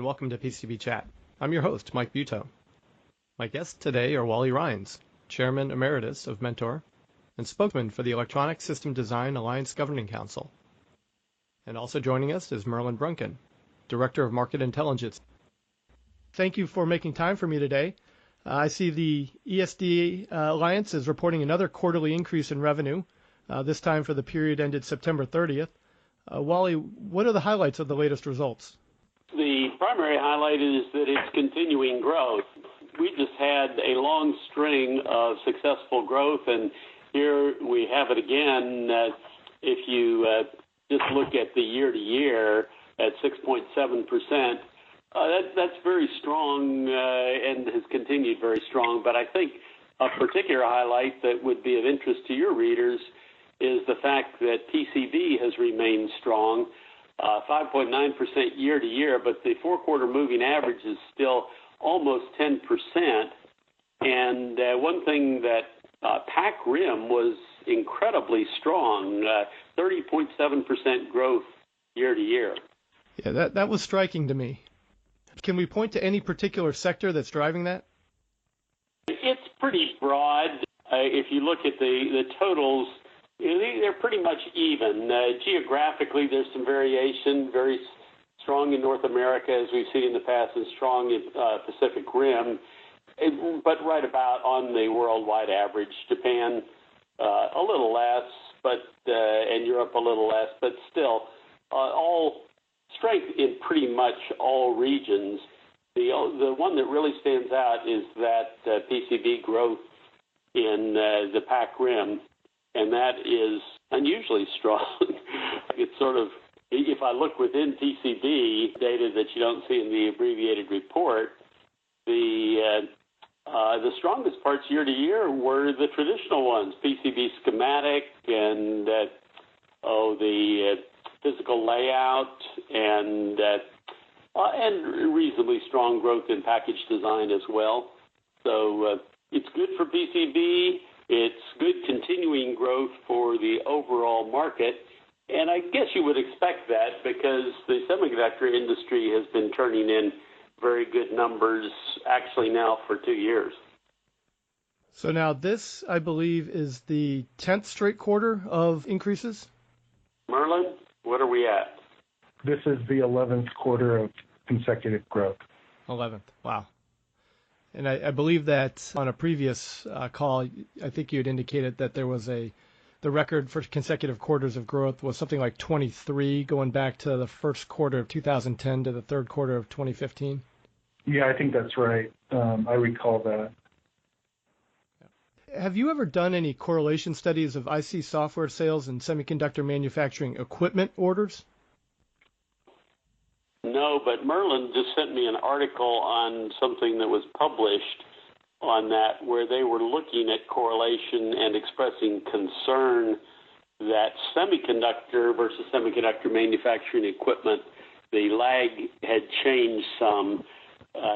and welcome to PCB Chat. I'm your host, Mike Buetow. My guests today are Wally Rhines, Chairman Emeritus of Mentor and spokesman for the Electronic System Design Alliance Governing Council. And also joining us is Merlyn Brunken, Director of Market Intelligence. Thank you for making time for me today. I see the ESD Alliance is reporting another quarterly increase in revenue, this time for the period ended September 30th. Wally, what are the highlights of the latest results? The primary highlight is that it's continuing growth. We just had a long string of successful growth, and here we have it again. If you just look at the year-to-year at 6.7%, that's very strong and has continued very strong. But I think a particular highlight that would be of interest to your readers is the fact that PCB has remained strong, 5.9% year-to-year, but the four-quarter moving average is still almost 10%. And one thing that PAC RIM was incredibly strong, 30.7% growth year-to-year. Yeah, that was striking to me. Can we point to any particular sector that's driving that? It's pretty broad. If you look at the totals, they're pretty much even. Geographically, there's some variation, very strong in North America, as we've seen in the past, and strong in Pacific Rim, but right about on the worldwide average. Japan, a little less, and Europe a little less, but still, all strength in pretty much all regions. The one that really stands out is that PCB growth in the PAC RIM, and that is unusually strong. It's sort of, if I look within PCB data that you don't see in the abbreviated report, the strongest parts year to year were the traditional ones, PCB schematic and the physical layout and reasonably strong growth in package design as well. So it's good for PCB. It's good continuing growth for the overall market. And I guess you would expect that because the semiconductor industry has been turning in very good numbers actually now for 2 years. So now this, I believe, is the 10th straight quarter of increases? Merlyn, what are we at? This is the 11th quarter of consecutive growth. 11th, wow. And I believe that on a previous call, I think you had indicated that there was the record for consecutive quarters of growth was something like 23, going back to the first quarter of 2010 to the third quarter of 2015. Yeah, I think that's right. I recall that. Have you ever done any correlation studies of IC software sales and semiconductor manufacturing equipment orders? No, but Merlyn just sent me an article on something that was published on that where they were looking at correlation and expressing concern that semiconductor versus semiconductor manufacturing equipment, the lag had changed some.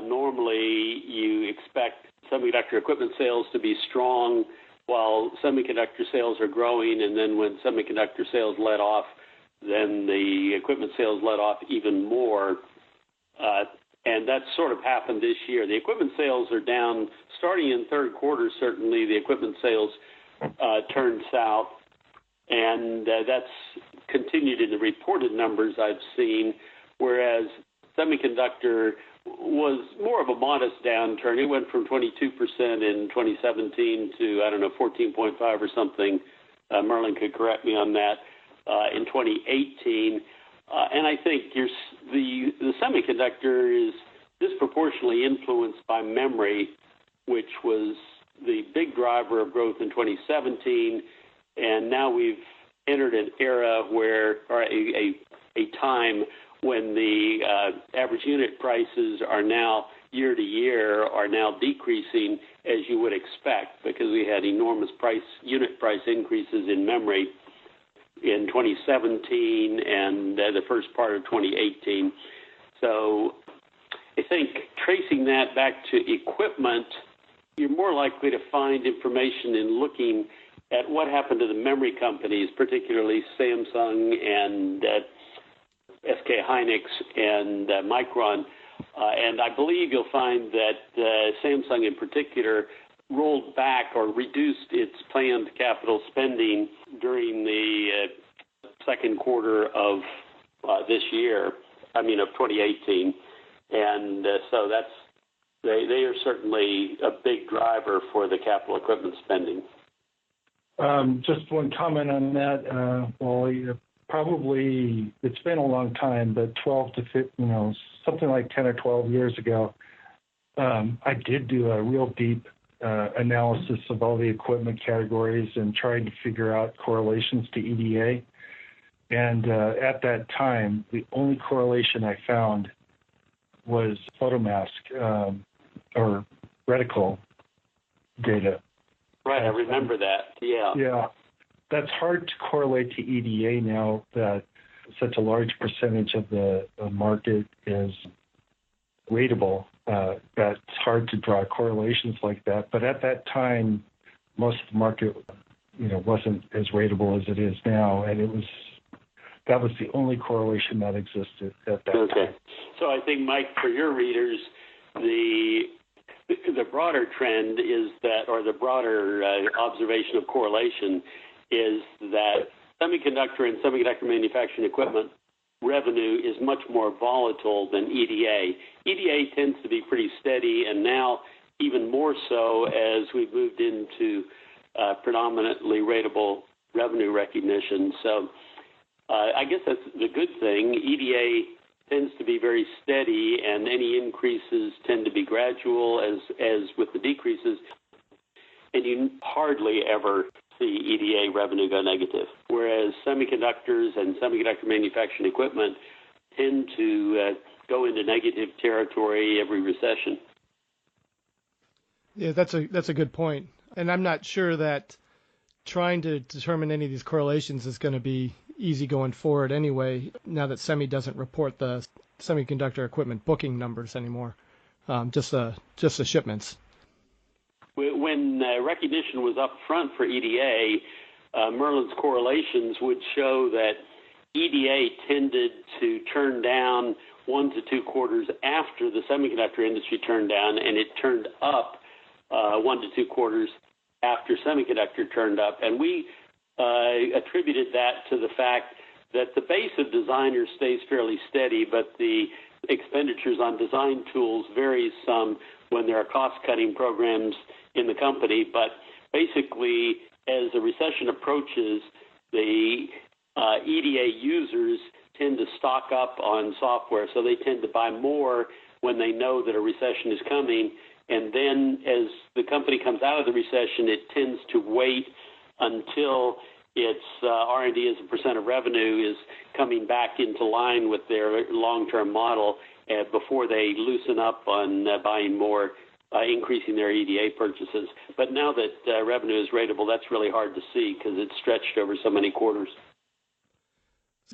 Normally, you expect semiconductor equipment sales to be strong while semiconductor sales are growing, and then when semiconductor sales let off, then the equipment sales let off even more. And that sort of happened this year. The equipment sales are down starting in third quarter. Certainly, the equipment sales turned south, and that's continued in the reported numbers I've seen, whereas semiconductor was more of a modest downturn. It went from 22% in 2017 to, 14.5 or something. Merlyn could correct me on that, in 2018. And I think the semiconductor is disproportionately influenced by memory, which was the big driver of growth in 2017. And now we've entered an era where, or a time when the average unit prices are now year to year are now decreasing, as you would expect, because we had enormous unit price increases in memory in 2017 and the first part of 2018. So I think tracing that back to equipment, you're more likely to find information in looking at what happened to the memory companies, particularly Samsung and SK Hynix and Micron, And I believe you'll find that Samsung in particular rolled back or reduced its planned capital spending during the second quarter of this year, of 2018. And so they are certainly a big driver for the capital equipment spending. Just one comment on that, Wally. Probably, it's been a long time, but 12 to 15, something like 10 or 12 years ago, I did do a real deep analysis of all the equipment categories and tried to figure out correlations to EDA. And at that time, the only correlation I found was photomask or reticle data. Right, I remember that, yeah. Yeah, that's hard to correlate to EDA now that such a large percentage of the market is ratable. That's hard to draw correlations like that. But at that time, most of the market, wasn't as ratable as it is now, and that was the only correlation that existed at that time. So I think, Mike, for your readers, the broader trend is that, or the broader observation of correlation is that semiconductor and semiconductor manufacturing equipment revenue is much more volatile than EDA. EDA tends to be pretty steady, and now even more so as we've moved into predominantly ratable revenue recognition. So I guess that's the good thing. EDA tends to be very steady, and any increases tend to be gradual as with the decreases, and you hardly ever see EDA revenue go negative, whereas semiconductors and semiconductor manufacturing equipment tend to go into negative territory every recession. Yeah, that's a good point. And I'm not sure that trying to determine any of these correlations is going to be easy going forward anyway, now that SEMI doesn't report the semiconductor equipment booking numbers anymore, just the shipments. When recognition was up front for EDA, Merlyn's correlations would show that EDA tended to turn down 1 to 2 quarters after the semiconductor industry turned down, and it turned up 1 to 2 quarters after semiconductor turned up. And we attributed that to the fact that the base of designers stays fairly steady, but the expenditures on design tools varies some when there are cost-cutting programs in the company. But basically, as the recession approaches, the EDA users tend to stock up on software, so they tend to buy more when they know that a recession is coming. And then as the company comes out of the recession, it tends to wait until its R&D as a percent of revenue is coming back into line with their long-term model before they loosen up on buying more, increasing their EDA purchases. But now that revenue is ratable, that's really hard to see because it's stretched over so many quarters.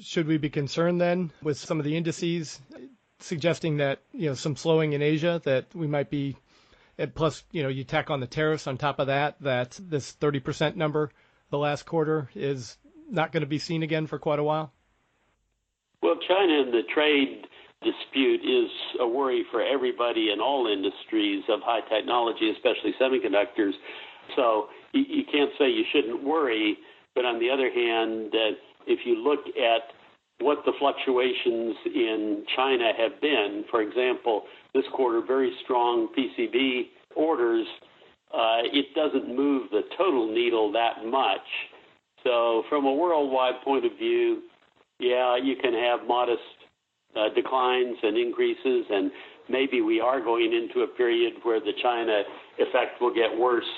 Should we be concerned then with some of the indices suggesting that, some slowing in Asia, that we might be, and plus, you tack on the tariffs on top of that this 30% number the last quarter is not going to be seen again for quite a while? Well, China and the trade dispute is a worry for everybody in all industries of high technology, especially semiconductors. So you can't say you shouldn't worry, but on the other hand, if you look at what the fluctuations in China have been, for example, this quarter, very strong PCB orders, it doesn't move the total needle that much. So from a worldwide point of view, yeah, you can have modest declines and increases, and maybe we are going into a period where the China effect will get worse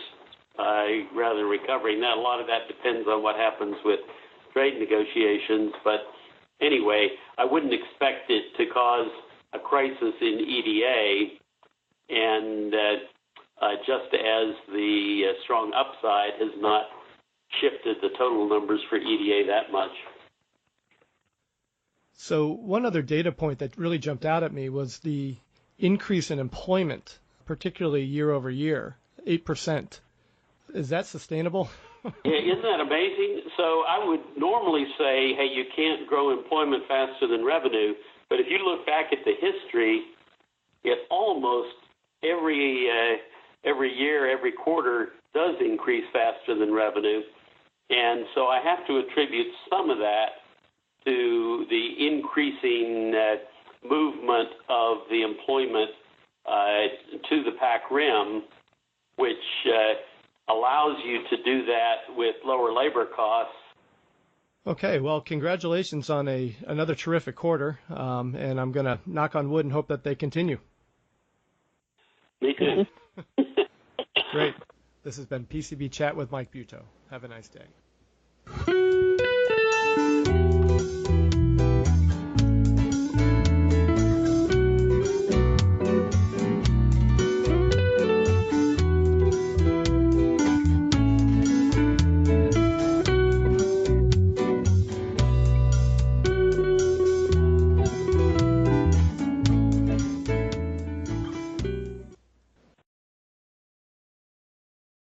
rather than recovering. Now, a lot of that depends on what happens with trade negotiations, but anyway, I wouldn't expect it to cause a crisis in EDA, and just as the strong upside has not shifted the total numbers for EDA that much. So one other data point that really jumped out at me was the increase in employment, particularly year over year, 8%. Is that sustainable? Yeah, isn't that amazing? So I would normally say, hey, you can't grow employment faster than revenue, but if you look back at the history, it almost every year, every quarter does increase faster than revenue. And so I have to attribute some of that to the increasing movement of the employment to the PAC rim, which allows you to do that with lower labor costs. Okay, well, congratulations on another terrific quarter, and I'm going to knock on wood and hope that they continue. Me too. Great. This has been PCB Chat with Mike Buetow. Have a nice day.